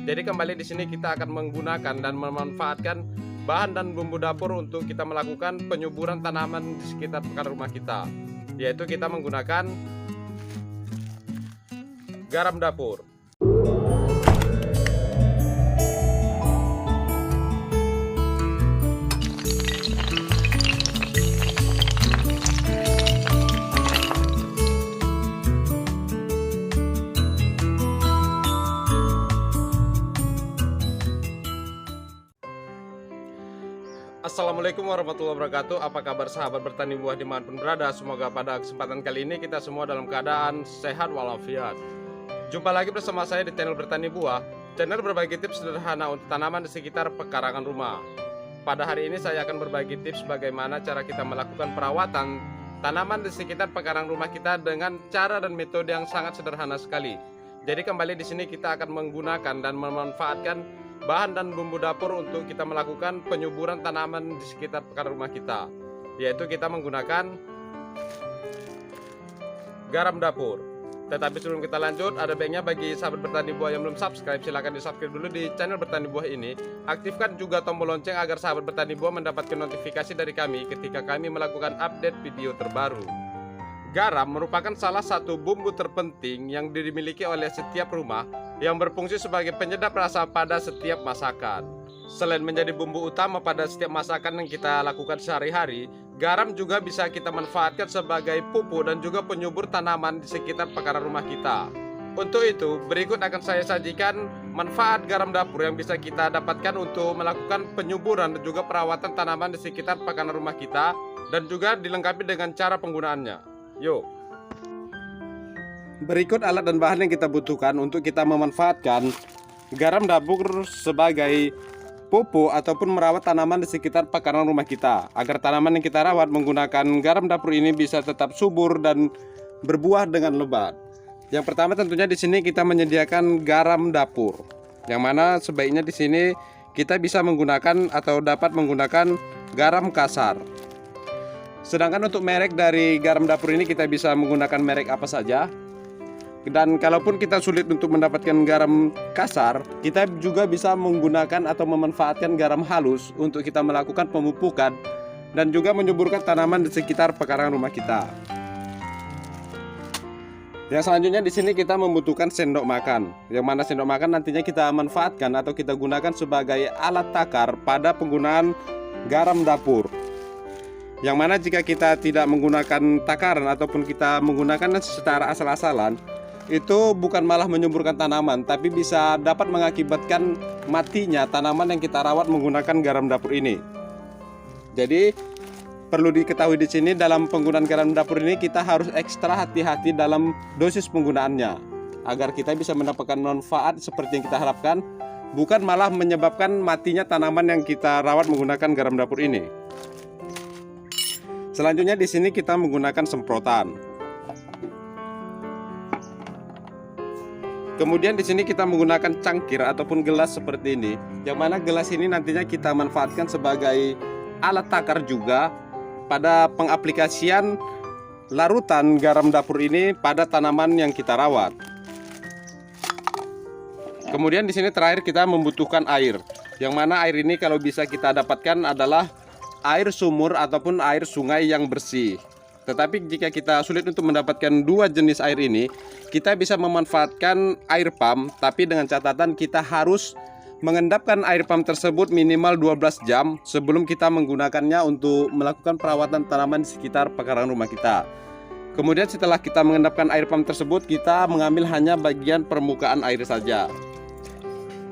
Jadi kembali di sini kita akan menggunakan dan memanfaatkan bahan dan bumbu dapur untuk kita melakukan penyuburan tanaman di sekitar pekarangan rumah kita, yaitu kita menggunakan garam dapur. Assalamualaikum warahmatullahi wabarakatuh. Apa kabar sahabat bertani buah dimanapun berada? Semoga pada kesempatan kali ini kita semua dalam keadaan sehat walafiat. Jumpa lagi bersama saya di channel Bertani Buah, channel berbagi tips sederhana untuk tanaman di sekitar pekarangan rumah. Pada hari ini saya akan berbagi tips bagaimana cara kita melakukan perawatan tanaman di sekitar pekarangan rumah kita dengan cara dan metode yang sangat sederhana sekali. Jadi kembali di sini kita akan menggunakan dan memanfaatkan bahan dan bumbu dapur untuk kita melakukan penyuburan tanaman di sekitar pekarangan rumah kita, yaitu kita menggunakan garam dapur. Tetapi sebelum kita lanjut, ada baiknya bagi sahabat bertani buah yang belum subscribe, silahkan di subscribe dulu di channel Bertani Buah ini. Aktifkan juga tombol lonceng agar sahabat bertani buah mendapatkan notifikasi dari kami ketika kami melakukan update video terbaru. Garam merupakan salah satu bumbu terpenting yang dimiliki oleh setiap rumah, yang berfungsi sebagai penyedap rasa pada setiap masakan. Selain menjadi bumbu utama pada setiap masakan yang kita lakukan sehari-hari, garam juga bisa kita manfaatkan sebagai pupuk dan juga penyubur tanaman di sekitar pekarangan rumah kita. Untuk itu, berikut akan saya sajikan manfaat garam dapur yang bisa kita dapatkan untuk melakukan penyuburan dan juga perawatan tanaman di sekitar pekarangan rumah kita, dan juga dilengkapi dengan cara penggunaannya. Yuk. Berikut alat dan bahan yang kita butuhkan untuk kita memanfaatkan garam dapur sebagai pupuk ataupun merawat tanaman di sekitar pekarangan rumah kita, agar tanaman yang kita rawat menggunakan garam dapur ini bisa tetap subur dan berbuah dengan lebat. Yang pertama tentunya di sini kita menyediakan garam dapur, yang mana sebaiknya di sini kita bisa menggunakan atau dapat menggunakan garam kasar. Sedangkan untuk merek dari garam dapur ini kita bisa menggunakan merek apa saja. Dan kalaupun kita sulit untuk mendapatkan garam kasar, kita juga bisa menggunakan atau memanfaatkan garam halus untuk kita melakukan pemupukan dan juga menyuburkan tanaman di sekitar pekarangan rumah kita. Yang selanjutnya di sini kita membutuhkan sendok makan, yang mana sendok makan nantinya kita manfaatkan atau kita gunakan sebagai alat takar pada penggunaan garam dapur. Yang mana jika kita tidak menggunakan takaran ataupun kita menggunakan secara asal-asalan, itu bukan malah menyuburkan tanaman, tapi bisa dapat mengakibatkan matinya tanaman yang kita rawat menggunakan garam dapur ini. Jadi perlu diketahui di sini dalam penggunaan garam dapur ini kita harus ekstra hati-hati dalam dosis penggunaannya, agar kita bisa mendapatkan manfaat seperti yang kita harapkan, bukan malah menyebabkan matinya tanaman yang kita rawat menggunakan garam dapur ini. Selanjutnya di sini kita menggunakan semprotan. Kemudian di sini kita menggunakan cangkir ataupun gelas seperti ini, yang mana gelas ini nantinya kita manfaatkan sebagai alat takar juga pada pengaplikasian larutan garam dapur ini pada tanaman yang kita rawat. Kemudian di sini terakhir kita membutuhkan air, yang mana air ini kalau bisa kita dapatkan adalah air sumur ataupun air sungai yang bersih. Tetapi jika kita sulit untuk mendapatkan dua jenis air ini, kita bisa memanfaatkan air pump, tapi dengan catatan kita harus mengendapkan air pump tersebut minimal 12 jam sebelum kita menggunakannya untuk melakukan perawatan tanaman di sekitar pekarangan rumah kita. Kemudian setelah kita mengendapkan air pump tersebut, kita mengambil hanya bagian permukaan air saja.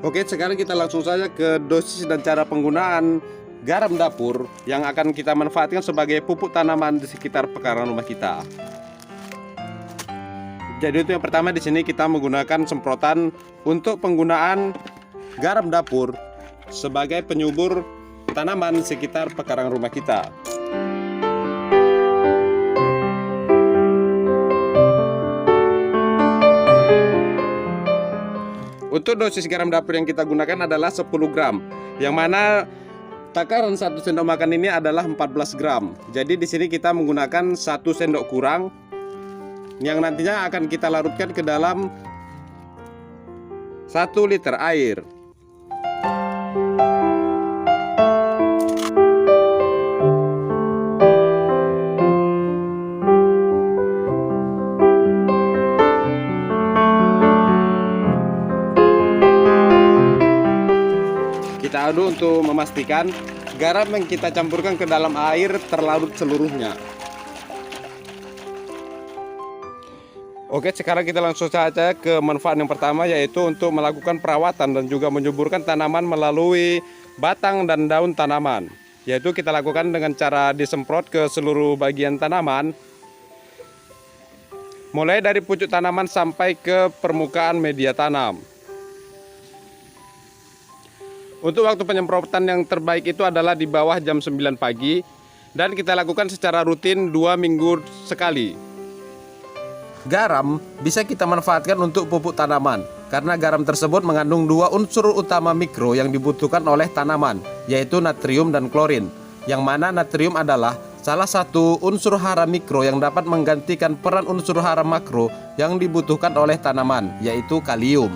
Oke, sekarang kita langsung saja ke dosis dan cara penggunaan garam dapur yang akan kita manfaatkan sebagai pupuk tanaman di sekitar pekarangan rumah kita. Jadi itu yang pertama di sini kita menggunakan semprotan untuk penggunaan garam dapur sebagai penyubur tanaman di sekitar pekarangan rumah kita. Untuk dosis garam dapur yang kita gunakan adalah 10 gram, yang mana takaran 1 sendok makan ini adalah 14 gram. Jadi di sini kita menggunakan 1 sendok kurang yang nantinya akan kita larutkan ke dalam 1 liter air. Kita aduk untuk memastikan garam yang kita campurkan ke dalam air terlarut seluruhnya. Oke, sekarang kita langsung saja ke manfaat yang pertama, yaitu untuk melakukan perawatan dan juga menyuburkan tanaman melalui batang dan daun tanaman. Yaitu kita lakukan dengan cara disemprot ke seluruh bagian tanaman, mulai dari pucuk tanaman sampai ke permukaan media tanam. Untuk waktu penyemprotan yang terbaik itu adalah di bawah jam 9 pagi, dan kita lakukan secara rutin 2 minggu sekali. Garam bisa kita manfaatkan untuk pupuk tanaman, karena garam tersebut mengandung 2 unsur utama mikro yang dibutuhkan oleh tanaman, yaitu natrium dan klorin, yang mana natrium adalah salah satu unsur hara mikro yang dapat menggantikan peran unsur hara makro yang dibutuhkan oleh tanaman, yaitu kalium.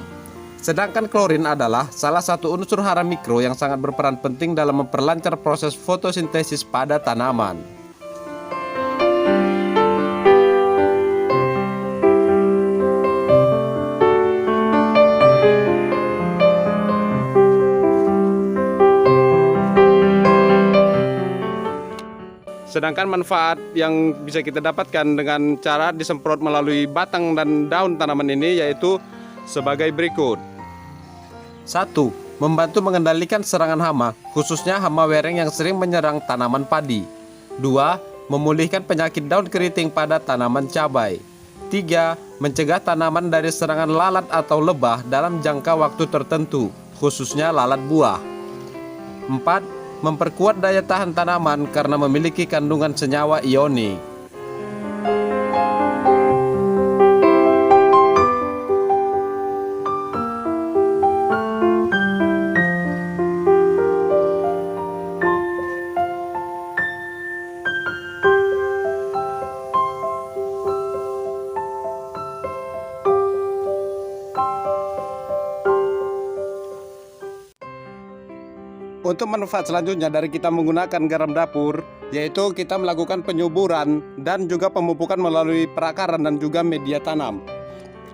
Sedangkan klorin adalah salah satu unsur hara mikro yang sangat berperan penting dalam memperlancar proses fotosintesis pada tanaman. Sedangkan manfaat yang bisa kita dapatkan dengan cara disemprot melalui batang dan daun tanaman ini yaitu sebagai berikut. 1. Membantu mengendalikan serangan hama, khususnya hama wereng yang sering menyerang tanaman padi. 2. Memulihkan penyakit daun keriting pada tanaman cabai. 3. Mencegah tanaman dari serangan lalat atau lebah dalam jangka waktu tertentu, khususnya lalat buah. 4. Memperkuat daya tahan tanaman karena memiliki kandungan senyawa ionik. Untuk manfaat selanjutnya dari kita menggunakan garam dapur, yaitu kita melakukan penyuburan dan juga pemupukan melalui perakaran dan juga media tanam.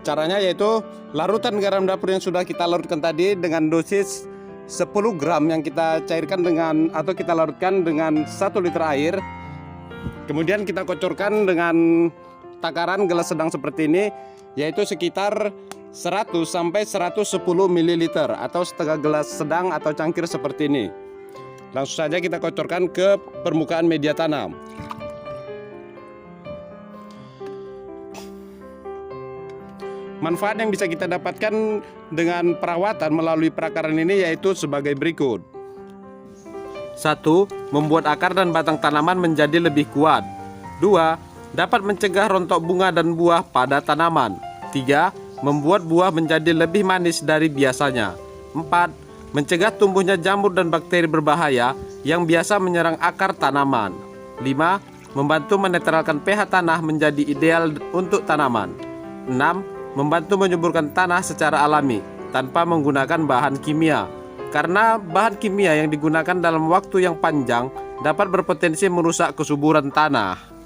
Caranya yaitu larutan garam dapur yang sudah kita larutkan tadi dengan dosis 10 gram yang kita cairkan dengan atau kita larutkan dengan 1 liter air. Kemudian kita kocorkan dengan takaran gelas sedang seperti ini, yaitu sekitar 100 sampai 110 ml atau setengah gelas sedang atau cangkir seperti ini. Langsung saja kita kocorkan ke permukaan media tanam. Manfaat yang bisa kita dapatkan dengan perawatan melalui perakaran ini yaitu sebagai berikut. 1. Membuat akar dan batang tanaman menjadi lebih kuat. 2. Dapat mencegah rontok bunga dan buah pada tanaman. 3. Membuat buah menjadi lebih manis dari biasanya. 4. Mencegah tumbuhnya jamur dan bakteri berbahaya yang biasa menyerang akar tanaman. 5. Membantu menetralkan pH tanah menjadi ideal untuk tanaman. 6. Membantu menyuburkan tanah secara alami tanpa menggunakan bahan kimia, karena bahan kimia yang digunakan dalam waktu yang panjang dapat berpotensi merusak kesuburan tanah.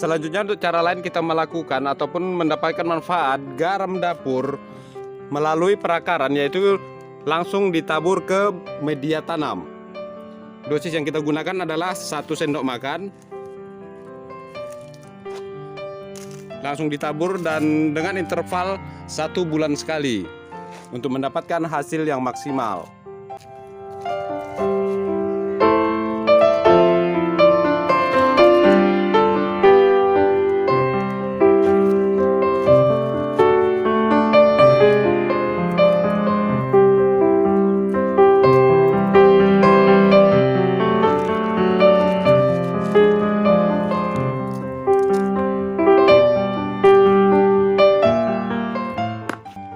Selanjutnya untuk cara lain kita melakukan ataupun mendapatkan manfaat garam dapur melalui perakaran, yaitu langsung ditabur ke media tanam. Dosis yang kita gunakan adalah 1 sendok makan. Langsung ditabur dan dengan interval 1 bulan sekali untuk mendapatkan hasil yang maksimal.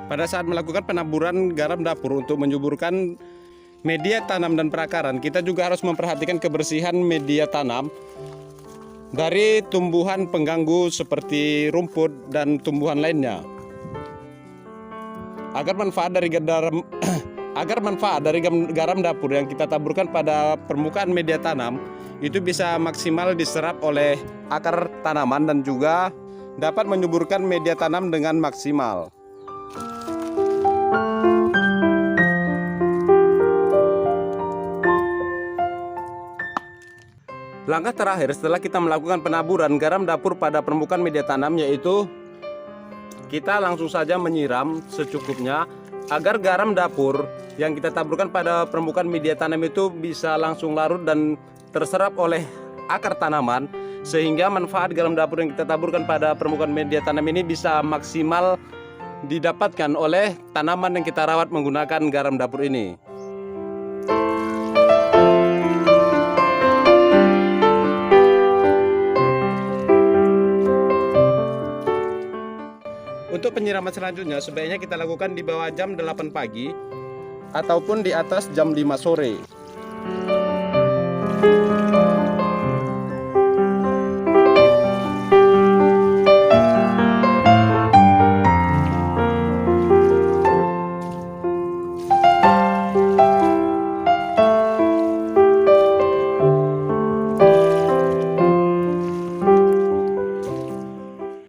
Pada saat melakukan penaburan garam dapur untuk menyuburkan media tanam dan perakaran, kita juga harus memperhatikan kebersihan media tanam dari tumbuhan pengganggu seperti rumput dan tumbuhan lainnya. Agar manfaat dari garam dapur yang kita taburkan pada permukaan media tanam itu bisa maksimal diserap oleh akar tanaman dan juga dapat menyuburkan media tanam dengan maksimal. Langkah terakhir setelah kita melakukan penaburan garam dapur pada permukaan media tanam, yaitu kita langsung saja menyiram secukupnya agar garam dapur yang kita taburkan pada permukaan media tanam itu bisa langsung larut dan terserap oleh akar tanaman, sehingga manfaat garam dapur yang kita taburkan pada permukaan media tanam ini bisa maksimal didapatkan oleh tanaman yang kita rawat menggunakan garam dapur ini. Untuk penyiraman selanjutnya sebaiknya kita lakukan di bawah jam 8 pagi ataupun di atas jam 5 sore.